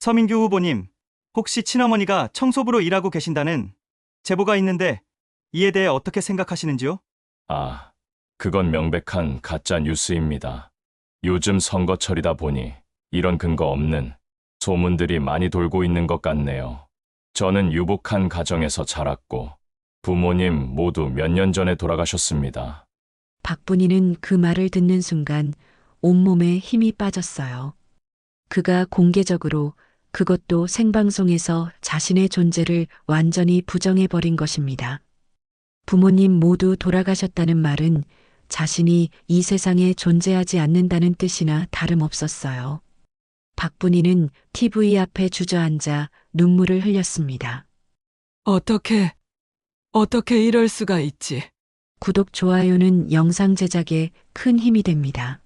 서민규 후보님, 혹시 친어머니가 청소부로 일하고 계신다는 제보가 있는데 이에 대해 어떻게 생각하시는지요? 아, 그건 명백한 가짜 뉴스입니다. 요즘 선거철이다 보니 이런 근거 없는 소문들이 많이 돌고 있는 것 같네요. 저는 유복한 가정에서 자랐고 부모님 모두 몇 년 전에 돌아가셨습니다. 박분희는 그 말을 듣는 순간 온몸에 힘이 빠졌어요. 그가 공개적으로 그것도 생방송에서 자신의 존재를 완전히 부정해버린 것입니다. 부모님 모두 돌아가셨다는 말은 자신이 이 세상에 존재하지 않는다는 뜻이나 다름없었어요. 박분희는 TV 앞에 주저앉아 눈물을 흘렸습니다. 어떻게 이럴 수가 있지? 구독, 좋아요는 영상 제작에 큰 힘이 됩니다.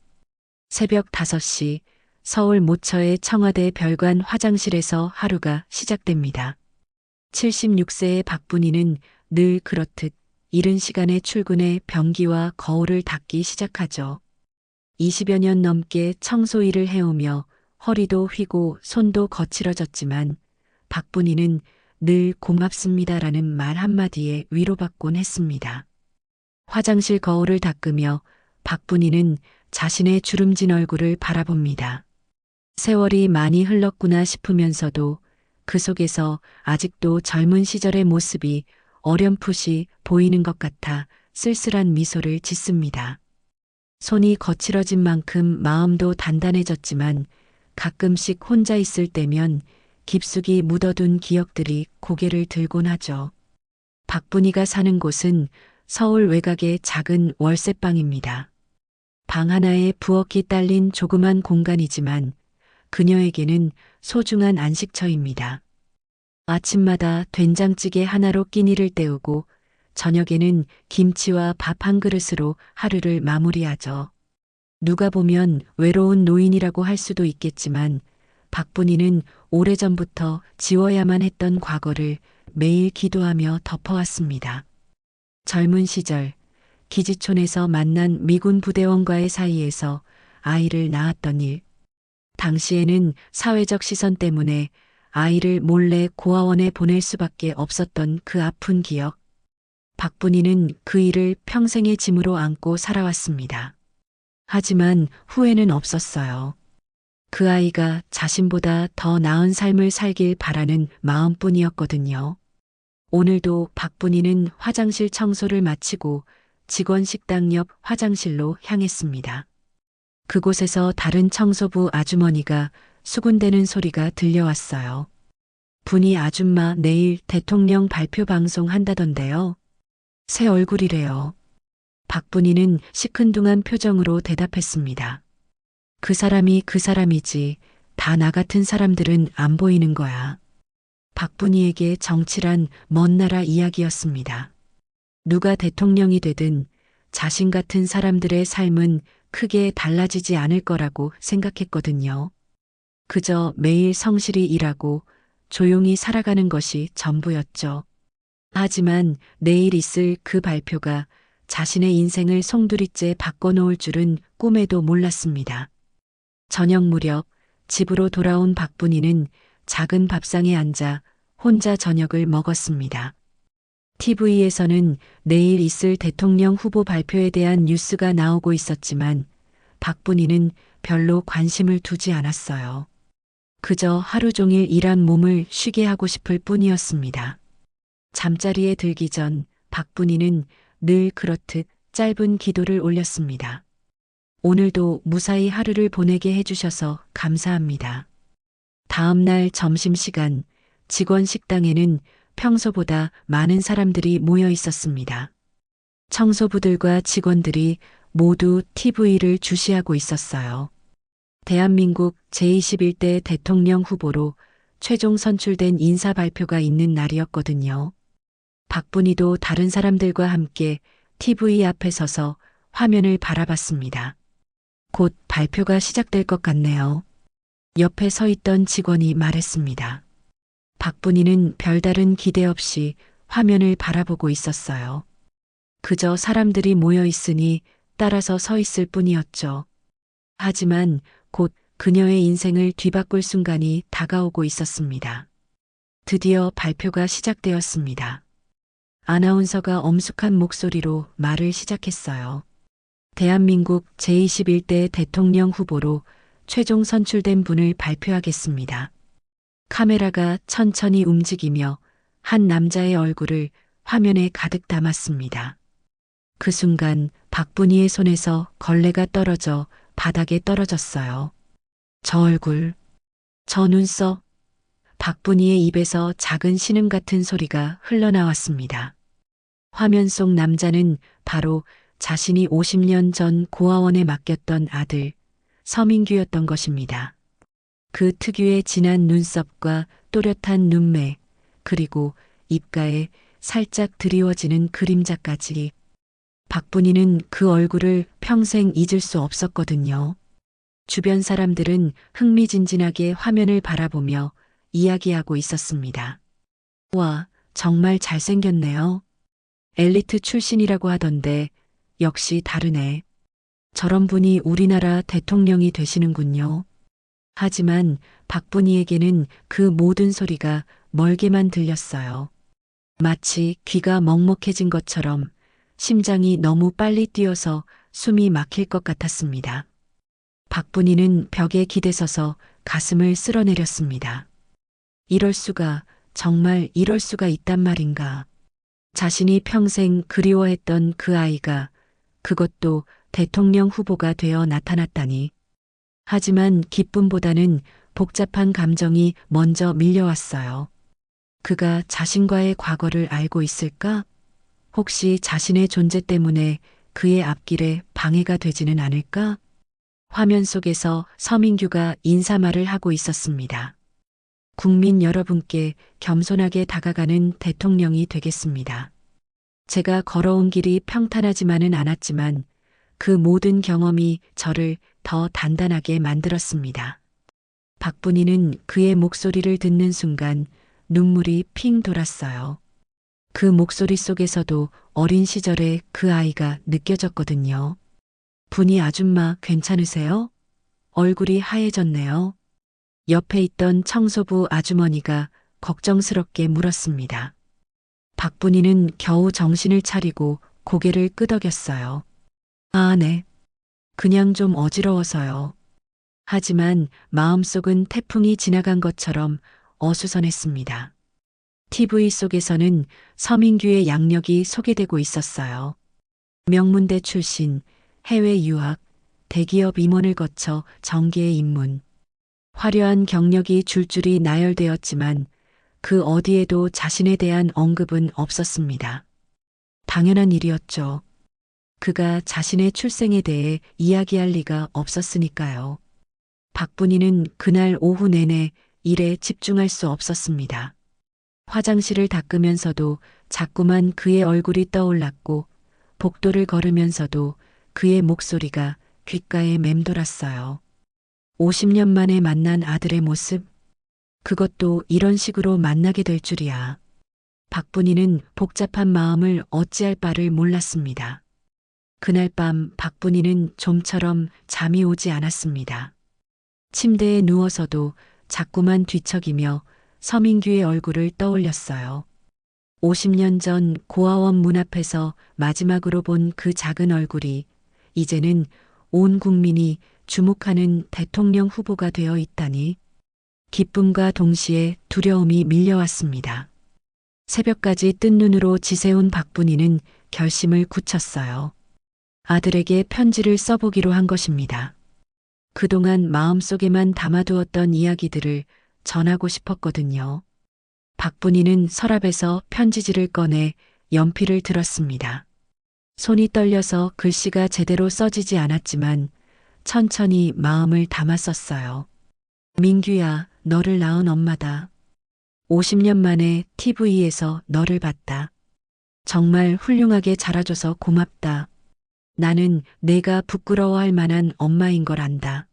새벽 5시 서울 모처의 청와대 별관 화장실에서 하루가 시작됩니다. 76세의 박분희는 늘 그렇듯 이른 시간에 출근해 변기와 거울을 닦기 시작하죠. 20여 년 넘게 청소 일을 해오며 허리도 휘고 손도 거칠어졌지만 박분희는 늘 고맙습니다라는 말 한마디에 위로받곤 했습니다. 화장실 거울을 닦으며 박분희는 자신의 주름진 얼굴을 바라봅니다. 세월이 많이 흘렀구나 싶으면서도 그 속에서 아직도 젊은 시절의 모습이 어렴풋이 보이는 것 같아 쓸쓸한 미소를 짓습니다. 손이 거칠어진 만큼 마음도 단단해졌지만 가끔씩 혼자 있을 때면 깊숙이 묻어둔 기억들이 고개를 들곤 하죠. 박분희가 사는 곳은 서울 외곽의 작은 월세방입니다. 방 하나에 부엌이 딸린 조그만 공간이지만 그녀에게는 소중한 안식처입니다. 아침마다 된장찌개 하나로 끼니를 때우고 저녁에는 김치와 밥 한 그릇으로 하루를 마무리하죠. 누가 보면 외로운 노인이라고 할 수도 있겠지만 박분희는 오래전부터 지워야만 했던 과거를 매일 기도하며 덮어왔습니다. 젊은 시절 기지촌에서 만난 미군 부대원과의 사이에서 아이를 낳았던 일. 당시에는 사회적 시선 때문에 아이를 몰래 고아원에 보낼 수밖에 없었던 그 아픈 기억. 박분희는 그 일을 평생의 짐으로 안고 살아왔습니다. 하지만 후회는 없었어요. 그 아이가 자신보다 더 나은 삶을 살길 바라는 마음뿐이었거든요. 오늘도 박분희는 화장실 청소를 마치고 직원 식당 옆 화장실로 향했습니다. 그곳에서 다른 청소부 아주머니가 수군대는 소리가 들려왔어요. 분희 아줌마 내일 대통령 발표 방송 한다던데요. 새 얼굴이래요. 박분희는 시큰둥한 표정으로 대답했습니다. 그 사람이 그 사람이지 다 나 같은 사람들은 안 보이는 거야. 박분희에게 정치란 먼 나라 이야기였습니다. 누가 대통령이 되든 자신 같은 사람들의 삶은 크게 달라지지 않을 거라고 생각했거든요. 그저 매일 성실히 일하고 조용히 살아가는 것이 전부였죠. 하지만 내일 있을 그 발표가 자신의 인생을 송두리째 바꿔놓을 줄은 꿈에도 몰랐습니다. 저녁 무렵 집으로 돌아온 박분희는 작은 밥상에 앉아 혼자 저녁을 먹었습니다. TV에서는 내일 있을 대통령 후보 발표에 대한 뉴스가 나오고 있었지만 박분희는 별로 관심을 두지 않았어요. 그저 하루 종일 일한 몸을 쉬게 하고 싶을 뿐이었습니다. 잠자리에 들기 전 박분희는 늘 그렇듯 짧은 기도를 올렸습니다. 오늘도 무사히 하루를 보내게 해주셔서 감사합니다. 다음 날 점심시간 직원 식당에는 평소보다 많은 사람들이 모여 있었습니다. 청소부들과 직원들이 모두 TV를 주시하고 있었어요. 대한민국 제21대 대통령 후보로 최종 선출된 인사 발표가 있는 날이었거든요. 박분희도 다른 사람들과 함께 TV 앞에 서서 화면을 바라봤습니다. 곧 발표가 시작될 것 같네요. 옆에 서 있던 직원이 말했습니다. 박분희는 별다른 기대 없이 화면을 바라보고 있었어요. 그저 사람들이 모여 있으니 따라서 서 있을 뿐이었죠. 하지만 곧 그녀의 인생을 뒤바꿀 순간이 다가오고 있었습니다. 드디어 발표가 시작되었습니다. 아나운서가 엄숙한 목소리로 말을 시작했어요. 대한민국 제21대 대통령 후보로 최종 선출된 분을 발표하겠습니다. 카메라가 천천히 움직이며 한 남자의 얼굴을 화면에 가득 담았습니다. 그 순간 박분희의 손에서 걸레가 떨어져 바닥에 떨어졌어요. 저 얼굴, 저 눈썹, 박분희의 입에서 작은 신음 같은 소리가 흘러나왔습니다. 화면 속 남자는 바로 자신이 50년 전 고아원에 맡겼던 아들 서민규였던 것입니다. 그 특유의 진한 눈썹과 또렷한 눈매, 그리고 입가에 살짝 드리워지는 그림자까지. 박분희는 그 얼굴을 평생 잊을 수 없었거든요. 주변 사람들은 흥미진진하게 화면을 바라보며 이야기하고 있었습니다. 와, 정말 잘생겼네요. 엘리트 출신이라고 하던데 역시 다르네. 저런 분이 우리나라 대통령이 되시는군요. 하지만 박분희에게는 그 모든 소리가 멀게만 들렸어요. 마치 귀가 먹먹해진 것처럼 심장이 너무 빨리 뛰어서 숨이 막힐 것 같았습니다. 박분희는 벽에 기대서서 가슴을 쓸어내렸습니다. 이럴 수가, 정말 이럴 수가 있단 말인가. 자신이 평생 그리워했던 그 아이가 그것도 대통령 후보가 되어 나타났다니. 하지만 기쁨보다는 복잡한 감정이 먼저 밀려왔어요. 그가 자신과의 과거를 알고 있을까? 혹시 자신의 존재 때문에 그의 앞길에 방해가 되지는 않을까? 화면 속에서 서민규가 인사말을 하고 있었습니다. 국민 여러분께 겸손하게 다가가는 대통령이 되겠습니다. 제가 걸어온 길이 평탄하지만은 않았지만 그 모든 경험이 저를 더 단단하게 만들었습니다. 박분희는 그의 목소리를 듣는 순간 눈물이 핑 돌았어요. 그 목소리 속에서도 어린 시절의 그 아이가 느껴졌거든요. 분희 아줌마 괜찮으세요? 얼굴이 하얘졌네요. 옆에 있던 청소부 아주머니가 걱정스럽게 물었습니다. 박분희는 겨우 정신을 차리고 고개를 끄덕였어요. 아, 네. 그냥 좀 어지러워서요. 하지만 마음속은 태풍이 지나간 것처럼 어수선했습니다. TV 속에서는 서민규의 양력이 소개되고 있었어요. 명문대 출신, 해외 유학, 대기업 임원을 거쳐 정계에 입문. 화려한 경력이 줄줄이 나열되었지만 그 어디에도 자신에 대한 언급은 없었습니다. 당연한 일이었죠. 그가 자신의 출생에 대해 이야기할 리가 없었으니까요. 박분희는 그날 오후 내내 일에 집중할 수 없었습니다. 화장실을 닦으면서도 자꾸만 그의 얼굴이 떠올랐고 복도를 걸으면서도 그의 목소리가 귓가에 맴돌았어요. 50년 만에 만난 아들의 모습? 그것도 이런 식으로 만나게 될 줄이야. 박분희는 복잡한 마음을 어찌할 바를 몰랐습니다. 그날 밤 박분희는 좀처럼 잠이 오지 않았습니다. 침대에 누워서도 자꾸만 뒤척이며 서민규의 얼굴을 떠올렸어요. 50년 전 고아원 문 앞에서 마지막으로 본 그 작은 얼굴이 이제는 온 국민이 주목하는 대통령 후보가 되어 있다니. 기쁨과 동시에 두려움이 밀려왔습니다. 새벽까지 뜬 눈으로 지새운 박분희는 결심을 굳혔어요. 아들에게 편지를 써보기로 한 것입니다. 그동안 마음속에만 담아두었던 이야기들을 전하고 싶었거든요. 박분희는 서랍에서 편지지를 꺼내 연필을 들었습니다. 손이 떨려서 글씨가 제대로 써지지 않았지만 천천히 마음을 담아 썼어요. 민규야, 너를 낳은 엄마다. 50년 만에 TV에서 너를 봤다. 정말 훌륭하게 자라줘서 고맙다. 나는 내가 부끄러워할 만한 엄마인 걸 안다.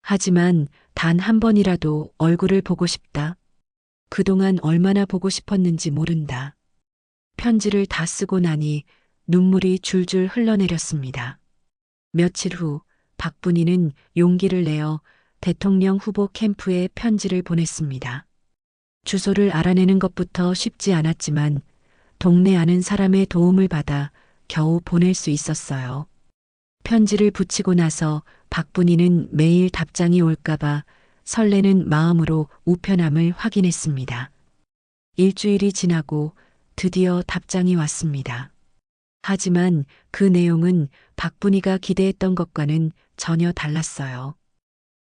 하지만 단 한 번이라도 얼굴을 보고 싶다. 그동안 얼마나 보고 싶었는지 모른다. 편지를 다 쓰고 나니 눈물이 줄줄 흘러내렸습니다. 며칠 후 박분희는 용기를 내어 대통령 후보 캠프에 편지를 보냈습니다. 주소를 알아내는 것부터 쉽지 않았지만 동네 아는 사람의 도움을 받아 겨우 보낼 수 있었어요. 편지를 붙이고 나서 박분이는 매일 답장이 올까봐 설레는 마음으로 우편함을 확인했습니다. 일주일이 지나고 드디어 답장이 왔습니다. 하지만 그 내용은 박분이가 기대했던 것과는 전혀 달랐어요.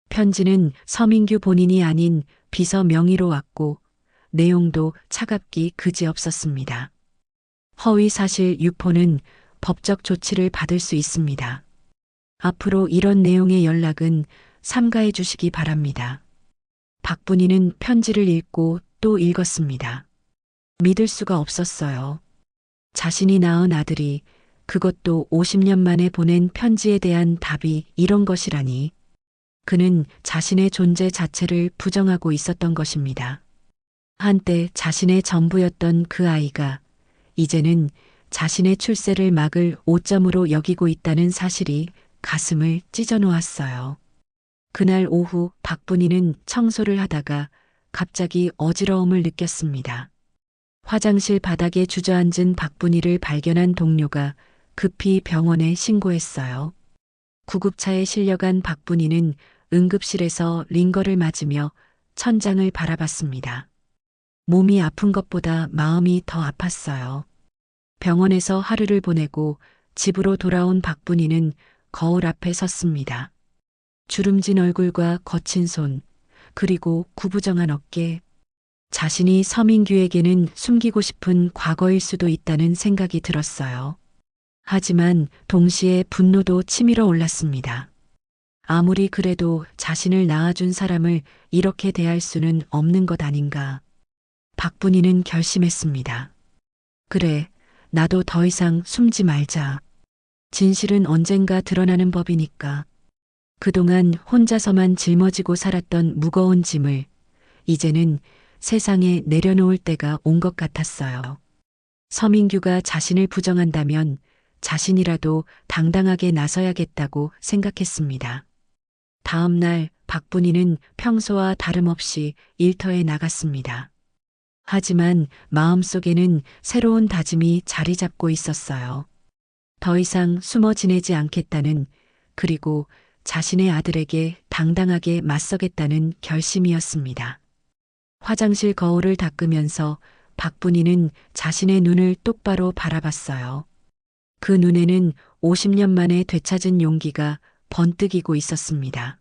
편지는 서민규 본인이 아닌 비서 명의로 왔고 내용도 차갑기 그지없었습니다. 허위 사실 유포는 법적 조치를 받을 수 있습니다. 앞으로 이런 내용의 연락은 삼가해 주시기 바랍니다. 박분이는 편지를 읽고 또 읽었습니다. 믿을 수가 없었어요. 자신이 낳은 아들이 그것도 50년 만에 보낸 편지에 대한 답이 이런 것이라니. 그는 자신의 존재 자체를 부정하고 있었던 것입니다. 한때 자신의 전부였던 그 아이가 이제는 자신의 출세를 막을 오점으로 여기고 있다는 사실이 가슴을 찢어 놓았어요. 그날 오후 박분이는 청소를 하다가 갑자기 어지러움을 느꼈습니다. 화장실 바닥에 주저앉은 박분이를 발견한 동료가 급히 병원에 신고했어요. 구급차에 실려간 박분이는 응급실에서 링거를 맞으며 천장을 바라봤습니다. 몸이 아픈 것보다 마음이 더 아팠어요. 병원에서 하루를 보내고 집으로 돌아온 박분이는 거울 앞에 섰습니다. 주름진 얼굴과 거친 손, 그리고 구부정한 어깨. 자신이 서민규에게는 숨기고 싶은 과거일 수도 있다는 생각이 들었어요. 하지만 동시에 분노도 치밀어 올랐습니다. 아무리 그래도 자신을 낳아준 사람을 이렇게 대할 수는 없는 것 아닌가. 박분이는 결심했습니다. 그래, 나도 더 이상 숨지 말자. 진실은 언젠가 드러나는 법이니까. 그동안 혼자서만 짊어지고 살았던 무거운 짐을 이제는 세상에 내려놓을 때가 온 것 같았어요. 서민규가 자신을 부정한다면 자신이라도 당당하게 나서야겠다고 생각했습니다. 다음 날 박분이는 평소와 다름없이 일터에 나갔습니다. 하지만 마음속에는 새로운 다짐이 자리 잡고 있었어요. 더 이상 숨어 지내지 않겠다는, 그리고 자신의 아들에게 당당하게 맞서겠다는 결심이었습니다. 화장실 거울을 닦으면서 박분이는 자신의 눈을 똑바로 바라봤어요. 그 눈에는 50년 만에 되찾은 용기가 번뜩이고 있었습니다.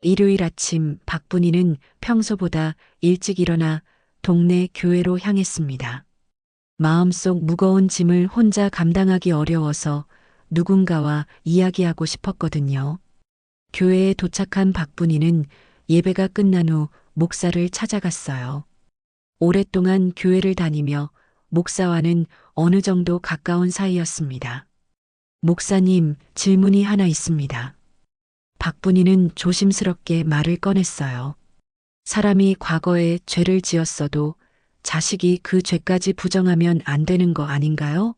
일요일 아침 박분이는 평소보다 일찍 일어나 동네 교회로 향했습니다. 마음속 무거운 짐을 혼자 감당하기 어려워서 누군가와 이야기하고 싶었거든요. 교회에 도착한 박분이는 예배가 끝난 후 목사를 찾아갔어요. 오랫동안 교회를 다니며 목사와는 어느 정도 가까운 사이였습니다. 목사님, 질문이 하나 있습니다. 박분이는 조심스럽게 말을 꺼냈어요. 사람이 과거에 죄를 지었어도 자식이 그 죄까지 부정하면 안 되는 거 아닌가요?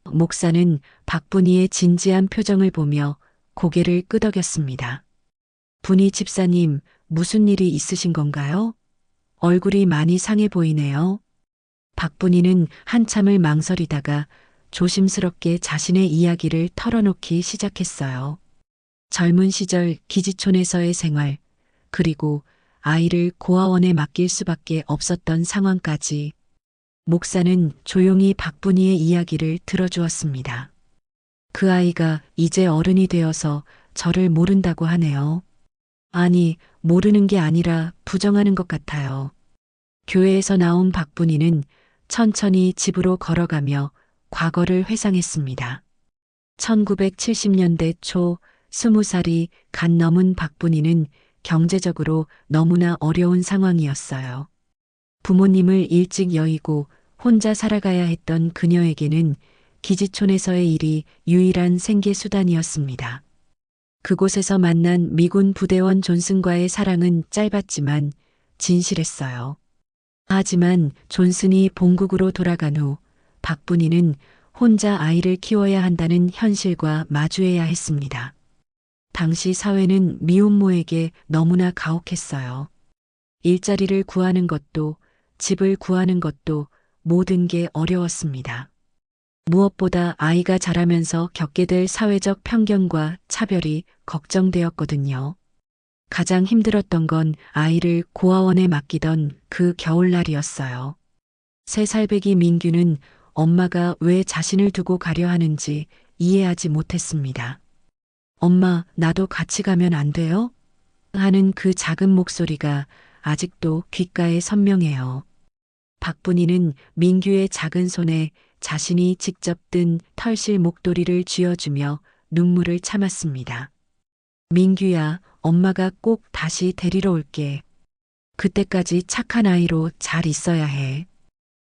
목사는 박분이의 진지한 표정을 보며 고개를 끄덕였습니다. 분이 집사님, 무슨 일이 있으신 건가요? 얼굴이 많이 상해 보이네요. 박분이는 한참을 망설이다가 조심스럽게 자신의 이야기를 털어놓기 시작했어요. 젊은 시절 기지촌에서의 생활, 그리고 아이를 고아원에 맡길 수밖에 없었던 상황까지. 목사는 조용히 박분이의 이야기를 들어주었습니다. 그 아이가 이제 어른이 되어서 저를 모른다고 하네요. 아니, 모르는 게 아니라 부정하는 것 같아요. 교회에서 나온 박분이는 천천히 집으로 걸어가며 과거를 회상했습니다. 1970년대 초 20살이 갓 넘은 박분이는 경제적으로 너무나 어려운 상황이었어요. 부모님을 일찍 여의고 혼자 살아가야 했던 그녀에게는 기지촌에서의 일이 유일한 생계 수단이었습니다. 그곳에서 만난 미군 부대원 존슨과의 사랑은 짧았지만 진실했어요. 하지만 존슨이 본국으로 돌아간 후 박분이는 혼자 아이를 키워야 한다는 현실과 마주해야 했습니다. 당시 사회는 미혼모에게 너무나 가혹했어요. 일자리를 구하는 것도 집을 구하는 것도 모든 게 어려웠습니다. 무엇보다 아이가 자라면서 겪게 될 사회적 편견과 차별이 걱정되었거든요. 가장 힘들었던 건 아이를 고아원에 맡기던 그 겨울날이었어요. 3살배기 민규는 엄마가 왜 자신을 두고 가려 하는지 이해하지 못했습니다. 엄마, 나도 같이 가면 안 돼요? 하는 그 작은 목소리가 아직도 귓가에 선명해요. 박분이는 민규의 작은 손에 자신이 직접 뜬 털실 목도리를 쥐어주며 눈물을 참았습니다. 민규야, 엄마가 꼭 다시 데리러 올게. 그때까지 착한 아이로 잘 있어야 해.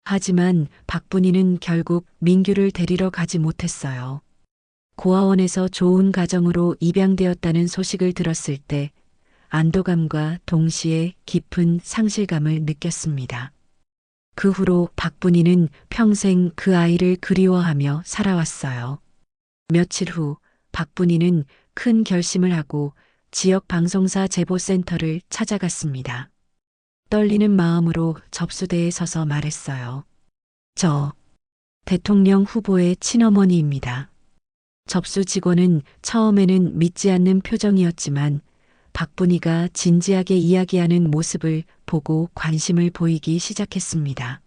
하지만 박분이는 결국 민규를 데리러 가지 못했어요. 고아원에서 좋은 가정으로 입양되었다는 소식을 들었을 때 안도감과 동시에 깊은 상실감을 느꼈습니다. 그 후로 박분이는 평생 그 아이를 그리워하며 살아왔어요. 며칠 후 박분이는 큰 결심을 하고 지역 방송사 제보센터를 찾아갔습니다. 떨리는 마음으로 접수대에 서서 말했어요. 저 대통령 후보의 친어머니입니다. 접수 직원은 처음에는 믿지 않는 표정이었지만 박분이가 진지하게 이야기하는 모습을 보고 관심을 보이기 시작했습니다.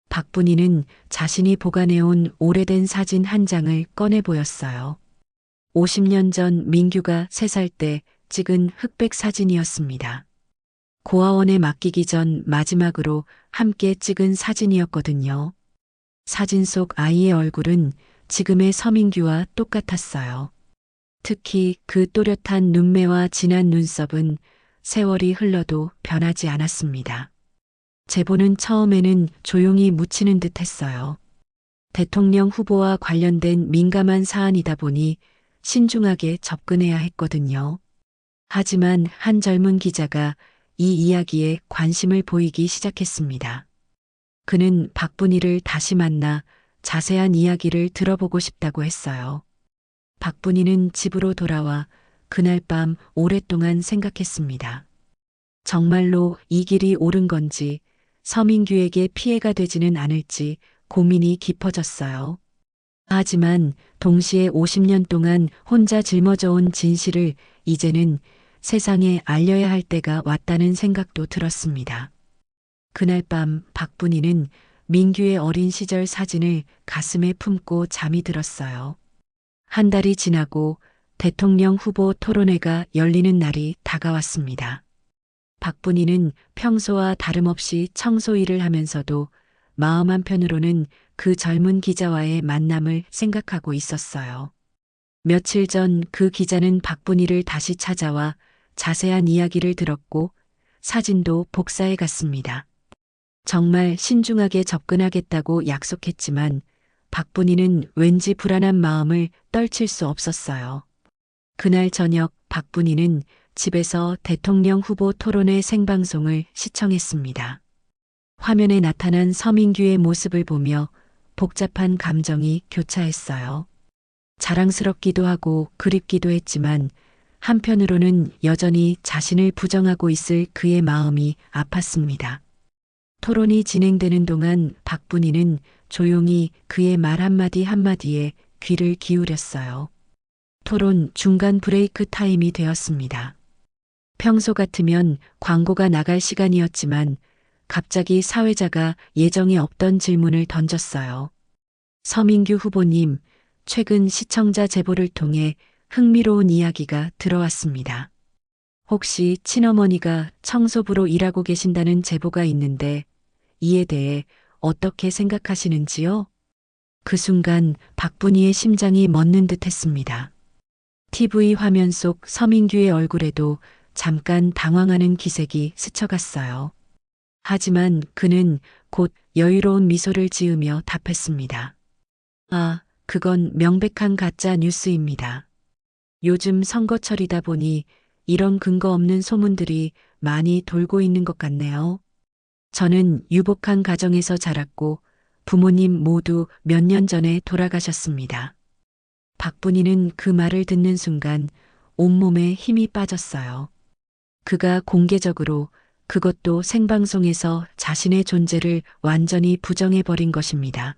박분이는 자신이 보관해온 오래된 사진 한 장을 꺼내 보였어요. 50년 전 민규가 3살 때 찍은 흑백 사진이었습니다. 고아원에 맡기기 전 마지막으로 함께 찍은 사진이었거든요. 사진 속 아이의 얼굴은 지금의 서민규와 똑같았어요. 특히 그 또렷한 눈매와 진한 눈썹은 세월이 흘러도 변하지 않았습니다. 제보는 처음에는 조용히 묻히는 듯 했어요. 대통령 후보와 관련된 민감한 사안이다 보니 신중하게 접근해야 했거든요. 하지만 한 젊은 기자가 이 이야기에 관심을 보이기 시작했습니다. 그는 박분이를 다시 만나 자세한 이야기를 들어보고 싶다고 했어요. 박분이는 집으로 돌아와 그날 밤 오랫동안 생각했습니다. 정말로 이 길이 옳은 건지 서민규에게 피해가 되지는 않을지 고민이 깊어졌어요. 하지만 동시에 50년 동안 혼자 짊어져온 진실을 이제는 세상에 알려야 할 때가 왔다는 생각도 들었습니다. 그날 밤 박분이는 민규의 어린 시절 사진을 가슴에 품고 잠이 들었어요. 한 달이 지나고 대통령 후보 토론회가 열리는 날이 다가왔습니다. 박분이는 평소와 다름없이 청소 일을 하면서도 마음 한편으로는 그 젊은 기자와의 만남을 생각하고 있었어요. 며칠 전 그 기자는 박분이를 다시 찾아와 자세한 이야기를 들었고 사진도 복사해 갔습니다. 정말 신중하게 접근하겠다고 약속했지만 박분이는 왠지 불안한 마음을 떨칠 수 없었어요. 그날 저녁 박분이는 집에서 대통령 후보 토론회 생방송을 시청했습니다. 화면에 나타난 서민규의 모습을 보며 복잡한 감정이 교차했어요. 자랑스럽기도 하고 그립기도 했지만 한편으로는 여전히 자신을 부정하고 있을 그의 마음이 아팠습니다. 토론이 진행되는 동안 박분이는 조용히 그의 말 한마디 한마디에 귀를 기울였어요. 토론 중간 브레이크 타임이 되었습니다. 평소 같으면 광고가 나갈 시간이었지만 갑자기 사회자가 예정에 없던 질문을 던졌어요. 서민규 후보님, 최근 시청자 제보를 통해 흥미로운 이야기가 들어왔습니다. 혹시 친어머니가 청소부로 일하고 계신다는 제보가 있는데 이에 대해 어떻게 생각하시는지요? 그 순간 박분이의 심장이 멎는 듯 했습니다. TV 화면 속 서민규의 얼굴에도 잠깐 당황하는 기색이 스쳐갔어요. 하지만 그는 곧 여유로운 미소를 지으며 답했습니다. 아, 그건 명백한 가짜 뉴스입니다. 요즘 선거철이다 보니 이런 근거 없는 소문들이 많이 돌고 있는 것 같네요. 저는 유복한 가정에서 자랐고 부모님 모두 몇 년 전에 돌아가셨습니다. 박분이는 그 말을 듣는 순간 온몸에 힘이 빠졌어요. 그가 공개적으로 그것도 생방송에서 자신의 존재를 완전히 부정해버린 것입니다.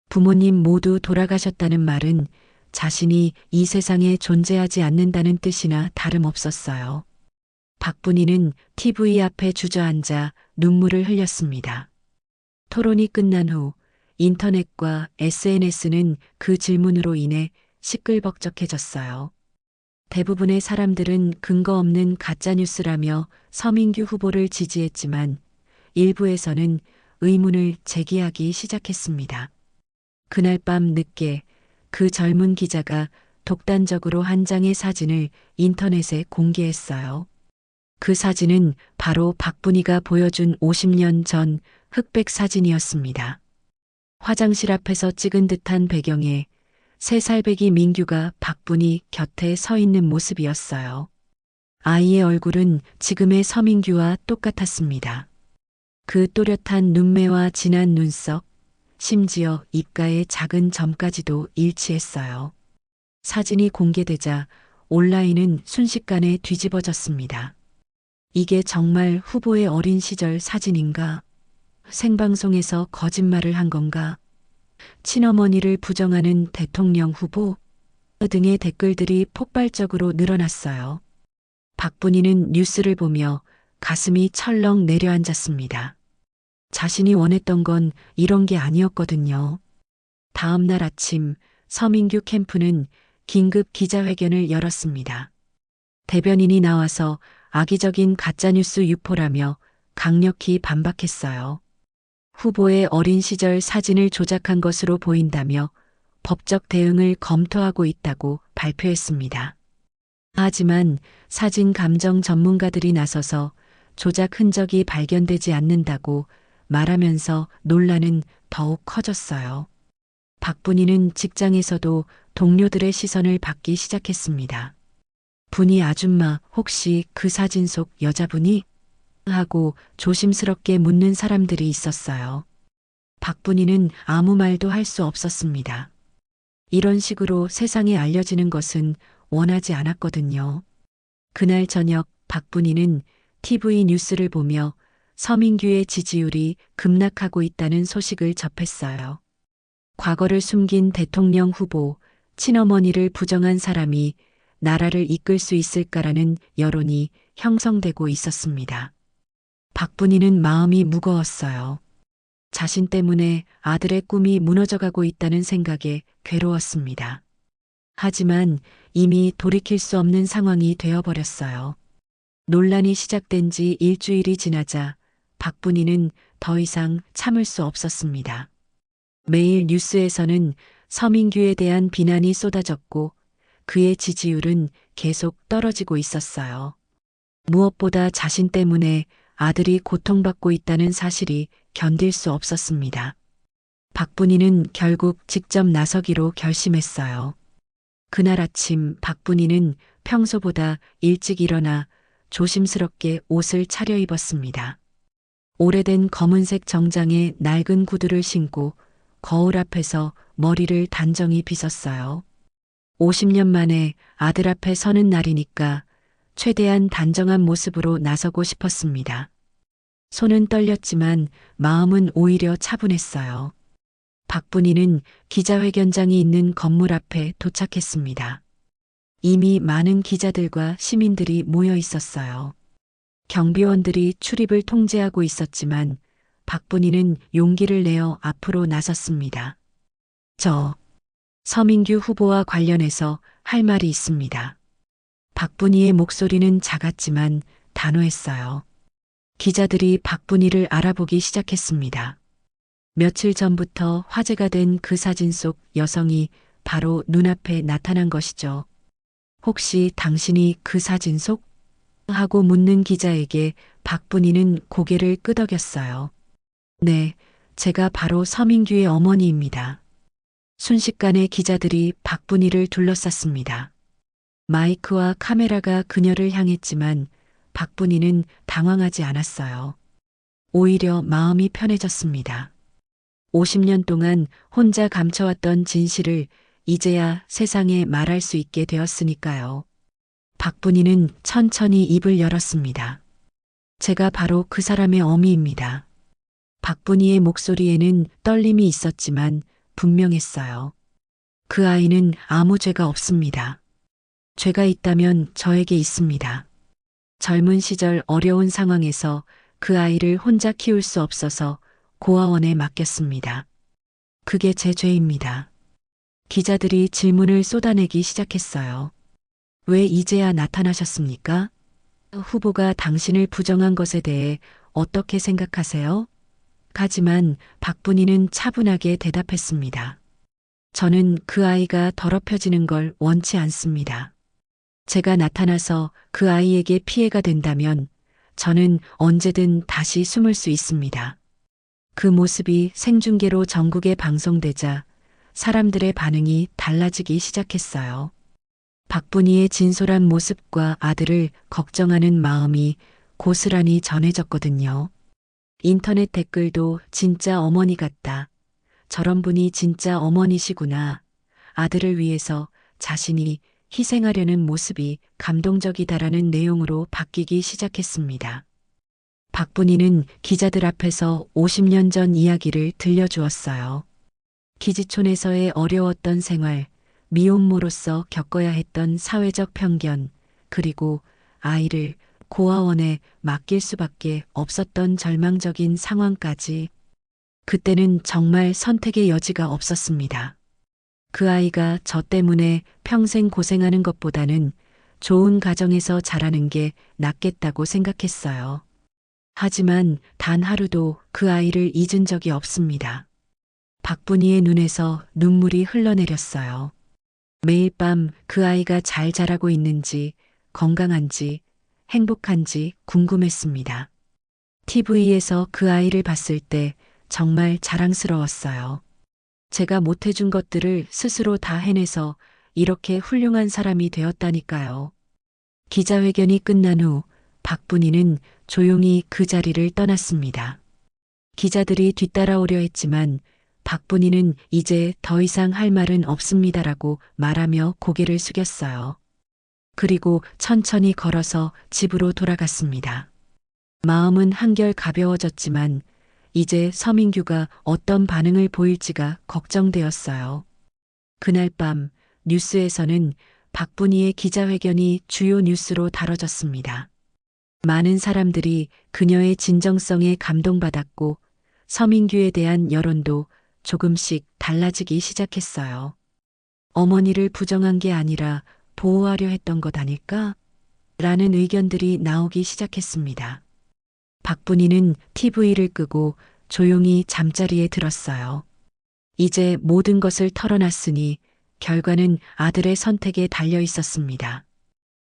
부모님 모두 돌아가셨다는 말은 자신이 이 세상에 존재하지 않는다는 뜻이나 다름없었어요. 박분희는 TV 앞에 주저앉아 눈물을 흘렸습니다. 토론이 끝난 후 인터넷과 SNS는 그 질문으로 인해 시끌벅적해졌어요. 대부분의 사람들은 근거 없는 가짜뉴스라며 서민규 후보를 지지했지만 일부에서는 의문을 제기하기 시작했습니다. 그날 밤 늦게 그 젊은 기자가 독단적으로 한 장의 사진을 인터넷에 공개했어요. 그 사진은 바로 박분희가 보여준 50년 전 흑백 사진이었습니다. 화장실 앞에서 찍은 듯한 배경에 3살배기 민규가 박분희 곁에 서 있는 모습이었어요. 아이의 얼굴은 지금의 서민규와 똑같았습니다. 그 또렷한 눈매와 진한 눈썹, 심지어 입가의 작은 점까지도 일치했어요. 사진이 공개되자 온라인은 순식간에 뒤집어졌습니다. 이게 정말 후보의 어린 시절 사진인가? 생방송에서 거짓말을 한 건가? 친어머니를 부정하는 대통령 후보? 등의 댓글들이 폭발적으로 늘어났어요. 박분희는 뉴스를 보며 가슴이 철렁 내려앉았습니다. 자신이 원했던 건 이런 게 아니었거든요. 다음 날 아침 서민규 캠프는 긴급 기자회견을 열었습니다. 대변인이 나와서 악의적인 가짜뉴스 유포라며 강력히 반박했어요. 후보의 어린 시절 사진을 조작한 것으로 보인다며 법적 대응을 검토하고 있다고 발표했습니다. 하지만 사진 감정 전문가들이 나서서 조작 흔적이 발견되지 않는다고 말하면서 논란은 더욱 커졌어요. 박분희는 직장에서도 동료들의 시선을 받기 시작했습니다. 분희 아줌마 혹시 그 사진 속 여자분이? 하고 조심스럽게 묻는 사람들이 있었어요. 박분희는 아무 말도 할 수 없었습니다. 이런 식으로 세상에 알려지는 것은 원하지 않았거든요. 그날 저녁 박분희는 TV 뉴스를 보며 서민규의 지지율이 급락하고 있다는 소식을 접했어요. 과거를 숨긴 대통령 후보, 친어머니를 부정한 사람이 나라를 이끌 수 있을까라는 여론이 형성되고 있었습니다. 박분희는 마음이 무거웠어요. 자신 때문에 아들의 꿈이 무너져가고 있다는 생각에 괴로웠습니다. 하지만 이미 돌이킬 수 없는 상황이 되어버렸어요. 논란이 시작된 지 일주일이 지나자 박분희는 더 이상 참을 수 없었습니다. 매일 뉴스에서는 서민규에 대한 비난이 쏟아졌고 그의 지지율은 계속 떨어지고 있었어요. 무엇보다 자신 때문에 아들이 고통받고 있다는 사실이 견딜 수 없었습니다. 박분희는 결국 직접 나서기로 결심했어요. 그날 아침 박분희는 평소보다 일찍 일어나 조심스럽게 옷을 차려입었습니다. 오래된 검은색 정장에 낡은 구두를 신고 거울 앞에서 머리를 단정히 빗었어요. 50년 만에 아들 앞에 서는 날이니까 최대한 단정한 모습으로 나서고 싶었습니다. 손은 떨렸지만 마음은 오히려 차분했어요. 박분희는 기자회견장이 있는 건물 앞에 도착했습니다. 이미 많은 기자들과 시민들이 모여 있었어요. 경비원들이 출입을 통제하고 있었지만 박분희는 용기를 내어 앞으로 나섰습니다. 서민규 후보와 관련해서 할 말이 있습니다. 박분희의 목소리는 작았지만 단호했어요. 기자들이 박분희를 알아보기 시작했습니다. 며칠 전부터 화제가 된 그 사진 속 여성이 바로 눈앞에 나타난 것이죠. 혹시 당신이 그 사진 속? 하고 묻는 기자에게 박분희는 고개를 끄덕였어요. 네, 제가 바로 서민규의 어머니입니다. 순식간에 기자들이 박분희를 둘러쌌습니다. 마이크와 카메라가 그녀를 향했지만 박분희는 당황하지 않았어요. 오히려 마음이 편해졌습니다. 50년 동안 혼자 감춰왔던 진실을 이제야 세상에 말할 수 있게 되었으니까요. 박분이는 천천히 입을 열었습니다. 제가 바로 그 사람의 어미입니다. 박분이의 목소리에는 떨림이 있었지만 분명했어요. 그 아이는 아무 죄가 없습니다. 죄가 있다면 저에게 있습니다. 젊은 시절 어려운 상황에서 그 아이를 혼자 키울 수 없어서 고아원에 맡겼습니다. 그게 제 죄입니다. 기자들이 질문을 쏟아내기 시작했어요. 왜 이제야 나타나셨습니까? 후보가 당신을 부정한 것에 대해 어떻게 생각하세요? 하지만 박분이는 차분하게 대답했습니다. 저는 그 아이가 더럽혀지는 걸 원치 않습니다. 제가 나타나서 그 아이에게 피해가 된다면 저는 언제든 다시 숨을 수 있습니다. 그 모습이 생중계로 전국에 방송되자 사람들의 반응이 달라지기 시작했어요. 박분이의 진솔한 모습과 아들을 걱정하는 마음이 고스란히 전해졌거든요. 인터넷 댓글도 진짜 어머니 같다. 저런 분이 진짜 어머니시구나. 아들을 위해서 자신이 희생하려는 모습이 감동적이다라는 내용으로 바뀌기 시작했습니다. 박분이는 기자들 앞에서 50년 전 이야기를 들려주었어요. 기지촌에서의 어려웠던 생활, 미혼모로서 겪어야 했던 사회적 편견, 그리고 아이를 고아원에 맡길 수밖에 없었던 절망적인 상황까지. 그때는 정말 선택의 여지가 없었습니다. 그 아이가 저 때문에 평생 고생하는 것보다는 좋은 가정에서 자라는 게 낫겠다고 생각했어요. 하지만 단 하루도 그 아이를 잊은 적이 없습니다. 박분이의 눈에서 눈물이 흘러내렸어요. 매일 밤 그 아이가 잘 자라고 있는지, 건강한지, 행복한지 궁금했습니다. TV에서 그 아이를 봤을 때 정말 자랑스러웠어요. 제가 못해준 것들을 스스로 다 해내서 이렇게 훌륭한 사람이 되었다니까요. 기자회견이 끝난 후 박분이는 조용히 그 자리를 떠났습니다. 기자들이 뒤따라오려 했지만 박분이는 이제 더 이상 할 말은 없습니다라고 말하며 고개를 숙였어요. 그리고 천천히 걸어서 집으로 돌아갔습니다. 마음은 한결 가벼워졌지만 이제 서민규가 어떤 반응을 보일지가 걱정되었어요. 그날 밤 뉴스에서는 박분이의 기자회견이 주요 뉴스로 다뤄졌습니다. 많은 사람들이 그녀의 진정성에 감동받았고 서민규에 대한 여론도 조금씩 달라지기 시작했어요. 어머니를 부정한 게 아니라 보호하려 했던 것 아닐까? 라는 의견들이 나오기 시작했습니다. 박분이는 TV를 끄고 조용히 잠자리에 들었어요. 이제 모든 것을 털어놨으니 결과는 아들의 선택에 달려 있었습니다.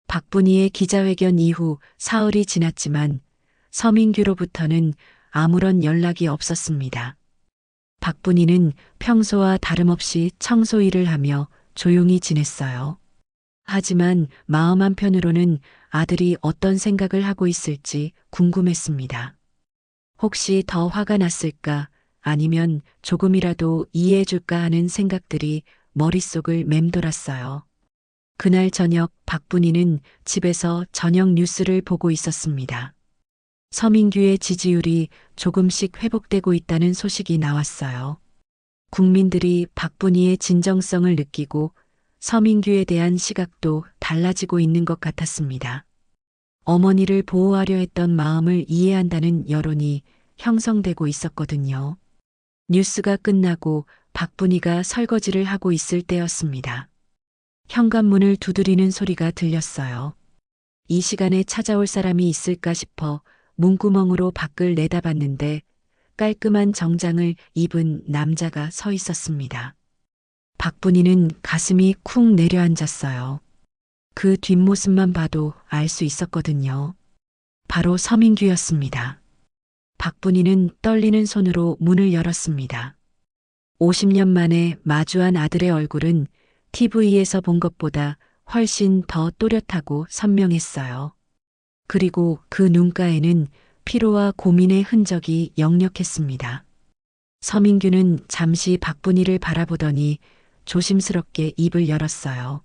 박분이의 기자회견 이후 사흘이 지났지만 서민규로부터는 아무런 연락이 없었습니다. 박분이는 평소와 다름없이 청소 일을 하며 조용히 지냈어요. 하지만 마음 한편으로는 아들이 어떤 생각을 하고 있을지 궁금했습니다. 혹시 더 화가 났을까 아니면 조금이라도 이해해줄까 하는 생각들이 머릿속을 맴돌았어요. 그날 저녁 박분이는 집에서 저녁 뉴스를 보고 있었습니다. 서민규의 지지율이 조금씩 회복되고 있다는 소식이 나왔어요. 국민들이 박분이의 진정성을 느끼고 서민규에 대한 시각도 달라지고 있는 것 같았습니다. 어머니를 보호하려 했던 마음을 이해한다는 여론이 형성되고 있었거든요. 뉴스가 끝나고 박분이가 설거지를 하고 있을 때였습니다. 현관문을 두드리는 소리가 들렸어요. 이 시간에 찾아올 사람이 있을까 싶어 문구멍으로 밖을 내다봤는데 깔끔한 정장을 입은 남자가 서 있었습니다. 박분이는 가슴이 쿵 내려앉았어요. 그 뒷모습만 봐도 알 수 있었거든요. 바로 서민규였습니다. 박분이는 떨리는 손으로 문을 열었습니다. 50년 만에 마주한 아들의 얼굴은 TV에서 본 것보다 훨씬 더 또렷하고 선명했어요. 그리고 그 눈가에는 피로와 고민의 흔적이 역력했습니다. 서민규는 잠시 박분이를 바라보더니 조심스럽게 입을 열었어요.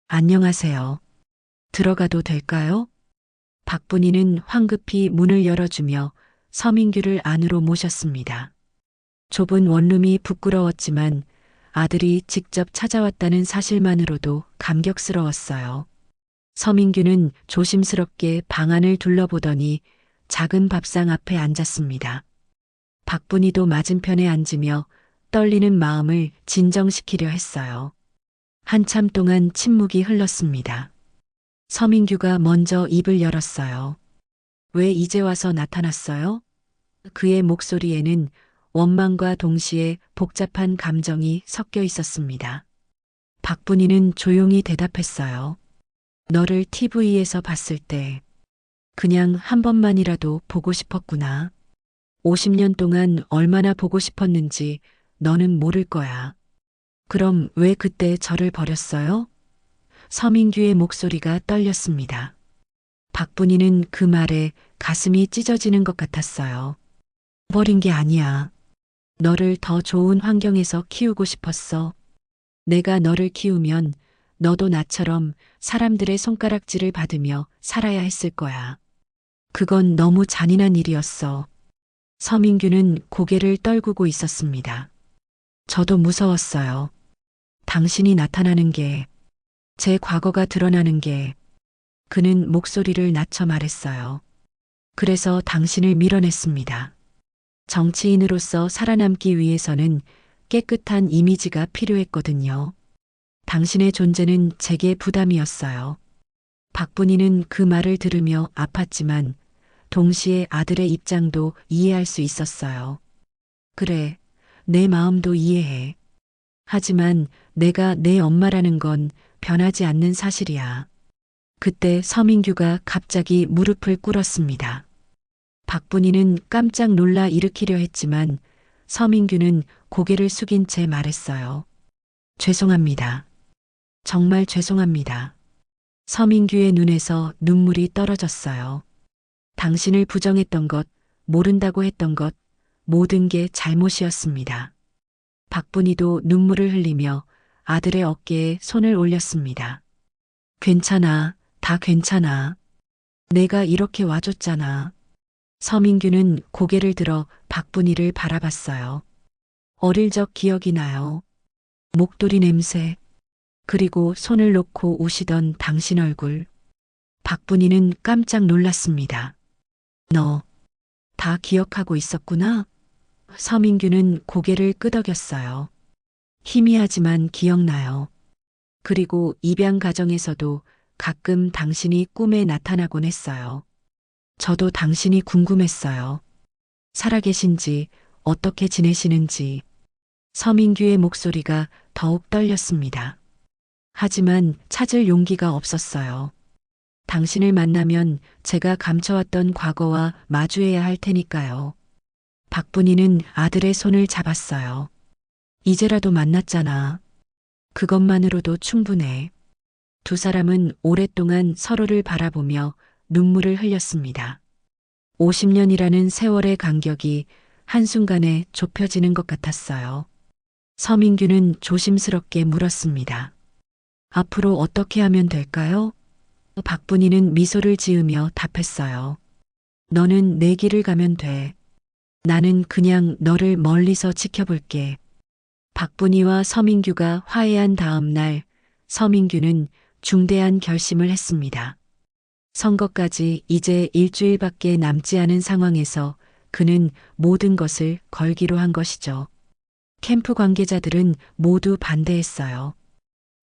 안녕하세요. 들어가도 될까요? 박분이는 황급히 문을 열어주며 서민규를 안으로 모셨습니다. 좁은 원룸이 부끄러웠지만 아들이 직접 찾아왔다는 사실만으로도 감격스러웠어요. 서민규는 조심스럽게 방 안을 둘러보더니 작은 밥상 앞에 앉았습니다. 박분이도 맞은편에 앉으며 떨리는 마음을 진정시키려 했어요. 한참 동안 침묵이 흘렀습니다. 서민규가 먼저 입을 열었어요. 왜 이제 와서 나타났어요? 그의 목소리에는 원망과 동시에 복잡한 감정이 섞여 있었습니다. 박분이는 조용히 대답했어요. 너를 TV에서 봤을 때 그냥 한 번만이라도 보고 싶었구나. 50년 동안 얼마나 보고 싶었는지 너는 모를 거야. 그럼 왜 그때 저를 버렸어요? 서민규의 목소리가 떨렸습니다. 박분이는 그 말에 가슴이 찢어지는 것 같았어요. 버린 게 아니야. 너를 더 좋은 환경에서 키우고 싶었어. 내가 너를 키우면 너도 나처럼 사람들의 손가락질을 받으며 살아야 했을 거야. 그건 너무 잔인한 일이었어. 서민규는 고개를 떨구고 있었습니다. 저도 무서웠어요. 당신이 나타나는 게, 제 과거가 드러나는 게, 그는 목소리를 낮춰 말했어요. 그래서 당신을 밀어냈습니다. 정치인으로서 살아남기 위해서는 깨끗한 이미지가 필요했거든요. 당신의 존재는 제게 부담이었어요. 박분이는 그 말을 들으며 아팠지만 동시에 아들의 입장도 이해할 수 있었어요. 그래, 내 마음도 이해해. 하지만 내가 내 엄마라는 건 변하지 않는 사실이야. 그때 서민규가 갑자기 무릎을 꿇었습니다. 박분이는 깜짝 놀라 일으키려 했지만 서민규는 고개를 숙인 채 말했어요. 죄송합니다. 정말 죄송합니다. 서민규의 눈에서 눈물이 떨어졌어요. 당신을 부정했던 것, 모른다고 했던 것, 모든 게 잘못이었습니다. 박분이도 눈물을 흘리며 아들의 어깨에 손을 올렸습니다. 괜찮아, 다 괜찮아. 내가 이렇게 와줬잖아. 서민규는 고개를 들어 박분이를 바라봤어요. 어릴 적 기억이 나요. 목도리 냄새, 그리고 손을 놓고 우시던 당신 얼굴. 박분이는 깜짝 놀랐습니다. 너, 다 기억하고 있었구나? 서민규는 고개를 끄덕였어요. 희미하지만 기억나요. 그리고 입양 가정에서도 가끔 당신이 꿈에 나타나곤 했어요. 저도 당신이 궁금했어요. 살아계신지, 어떻게 지내시는지. 서민규의 목소리가 더욱 떨렸습니다. 하지만 찾을 용기가 없었어요. 당신을 만나면 제가 감춰왔던 과거와 마주해야 할 테니까요. 박분이는 아들의 손을 잡았어요. 이제라도 만났잖아. 그것만으로도 충분해. 두 사람은 오랫동안 서로를 바라보며 눈물을 흘렸습니다. 50년이라는 세월의 간격이 한순간에 좁혀지는 것 같았어요. 서민규는 조심스럽게 물었습니다. 앞으로 어떻게 하면 될까요? 박분이는 미소를 지으며 답했어요. 너는 내 길을 가면 돼. 나는 그냥 너를 멀리서 지켜볼게. 박분이와 서민규가 화해한 다음 날, 서민규는 중대한 결심을 했습니다. 선거까지 이제 일주일밖에 남지 않은 상황에서 그는 모든 것을 걸기로 한 것이죠. 캠프 관계자들은 모두 반대했어요.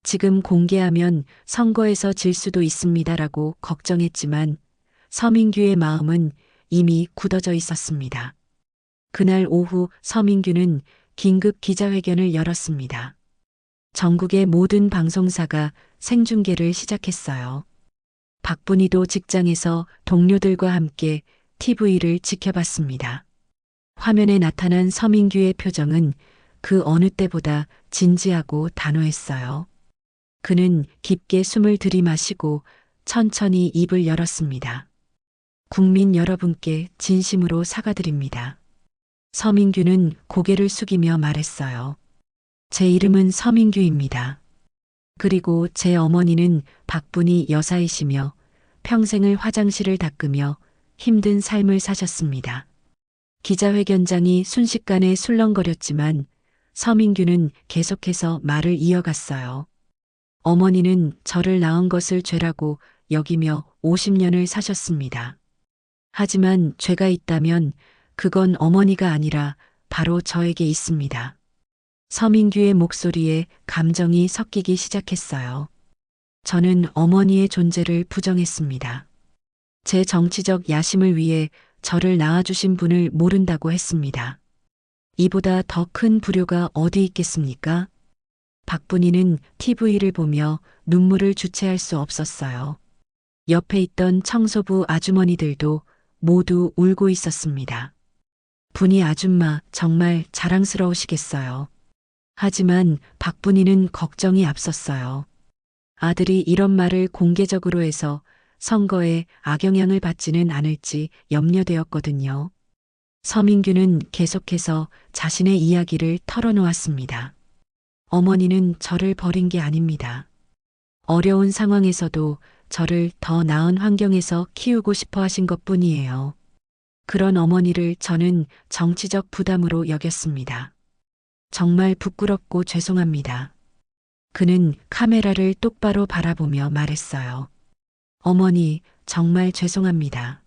지금 공개하면 선거에서 질 수도 있습니다라고 걱정했지만 서민규의 마음은 이미 굳어져 있었습니다. 그날 오후 서민규는 긴급 기자회견을 열었습니다. 전국의 모든 방송사가 생중계를 시작했어요. 박분이도 직장에서 동료들과 함께 TV를 지켜봤습니다. 화면에 나타난 서민규의 표정은 그 어느 때보다 진지하고 단호했어요. 그는 깊게 숨을 들이마시고 천천히 입을 열었습니다. 국민 여러분께 진심으로 사과드립니다. 서민규는 고개를 숙이며 말했어요. 제 이름은 서민규입니다. 그리고 제 어머니는 박분희 여사이시며 평생을 화장실을 닦으며 힘든 삶을 사셨습니다. 기자회견장이 순식간에 술렁거렸지만 서민규는 계속해서 말을 이어갔어요. 어머니는 저를 낳은 것을 죄라고 여기며 50년을 사셨습니다. 하지만 죄가 있다면 그건 어머니가 아니라 바로 저에게 있습니다. 서민규의 목소리에 감정이 섞이기 시작했어요. 저는 어머니의 존재를 부정했습니다. 제 정치적 야심을 위해 저를 낳아주신 분을 모른다고 했습니다. 이보다 더 큰 불효가 어디 있겠습니까? 박분희는 TV를 보며 눈물을 주체할 수 없었어요. 옆에 있던 청소부 아주머니들도 모두 울고 있었습니다. 분희 아줌마 정말 자랑스러우시겠어요. 하지만 박분희는 걱정이 앞섰어요. 아들이 이런 말을 공개적으로 해서 선거에 악영향을 받지는 않을지 염려되었거든요. 서민규는 계속해서 자신의 이야기를 털어놓았습니다. 어머니는 저를 버린 게 아닙니다. 어려운 상황에서도 저를 더 나은 환경에서 키우고 싶어 하신 것 뿐이에요. 그런 어머니를 저는 정치적 부담으로 여겼습니다. 정말 부끄럽고 죄송합니다. 그는 카메라를 똑바로 바라보며 말했어요. 어머니, 정말 죄송합니다.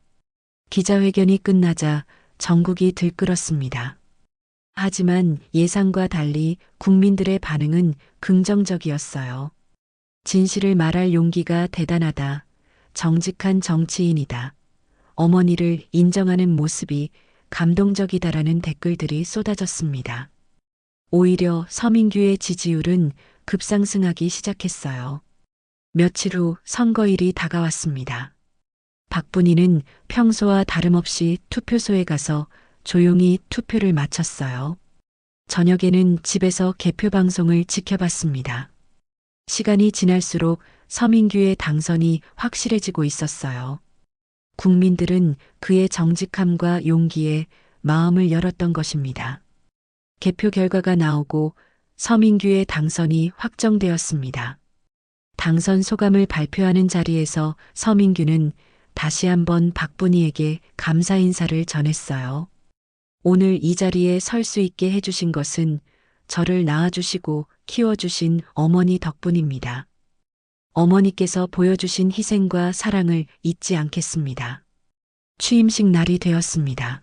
기자회견이 끝나자 전국이 들끓었습니다. 하지만 예상과 달리 국민들의 반응은 긍정적이었어요. 진실을 말할 용기가 대단하다. 정직한 정치인이다. 어머니를 인정하는 모습이 감동적이다라는 댓글들이 쏟아졌습니다. 오히려 서민규의 지지율은 급상승하기 시작했어요. 며칠 후 선거일이 다가왔습니다. 박분희는 평소와 다름없이 투표소에 가서 조용히 투표를 마쳤어요. 저녁에는 집에서 개표 방송을 지켜봤습니다. 시간이 지날수록 서민규의 당선이 확실해지고 있었어요. 국민들은 그의 정직함과 용기에 마음을 열었던 것입니다. 개표 결과가 나오고 서민규의 당선이 확정되었습니다. 당선 소감을 발표하는 자리에서 서민규는 다시 한번 박분희에게 감사 인사를 전했어요. 오늘 이 자리에 설 수 있게 해주신 것은 저를 낳아주시고 키워주신 어머니 덕분입니다. 어머니께서 보여주신 희생과 사랑을 잊지 않겠습니다. 취임식 날이 되었습니다.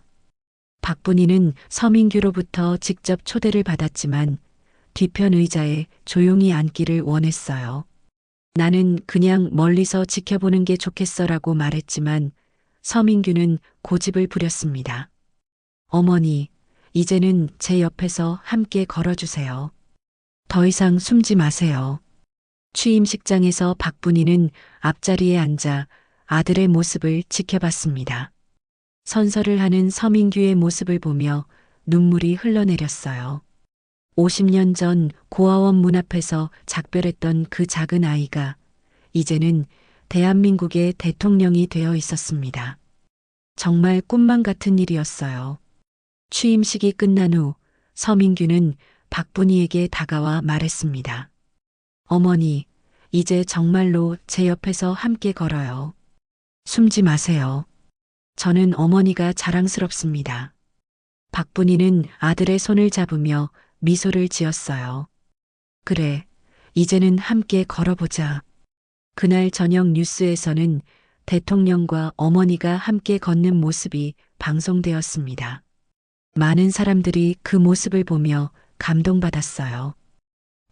박분희는 서민규로부터 직접 초대를 받았지만 뒤편 의자에 조용히 앉기를 원했어요. 나는 그냥 멀리서 지켜보는 게 좋겠어라고 말했지만 서민규는 고집을 부렸습니다. 어머니, 이제는 제 옆에서 함께 걸어주세요. 더 이상 숨지 마세요. 취임식장에서 박분희는 앞자리에 앉아 아들의 모습을 지켜봤습니다. 선서를 하는 서민규의 모습을 보며 눈물이 흘러내렸어요. 50년 전 고아원 문 앞에서 작별했던 그 작은 아이가 이제는 대한민국의 대통령이 되어 있었습니다. 정말 꿈만 같은 일이었어요. 취임식이 끝난 후 서민규는 박분희에게 다가와 말했습니다. 어머니, 이제 정말로 제 옆에서 함께 걸어요. 숨지 마세요. 저는 어머니가 자랑스럽습니다. 박분희는 아들의 손을 잡으며 미소를 지었어요. 그래, 이제는 함께 걸어보자. 그날 저녁 뉴스에서는 대통령과 어머니가 함께 걷는 모습이 방송되었습니다. 많은 사람들이 그 모습을 보며 감동받았어요.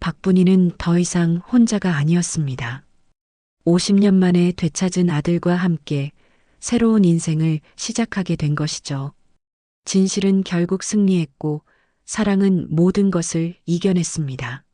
박분희는 더 이상 혼자가 아니었습니다. 50년 만에 되찾은 아들과 함께 새로운 인생을 시작하게 된 것이죠. 진실은 결국 승리했고 사랑은 모든 것을 이겨냈습니다.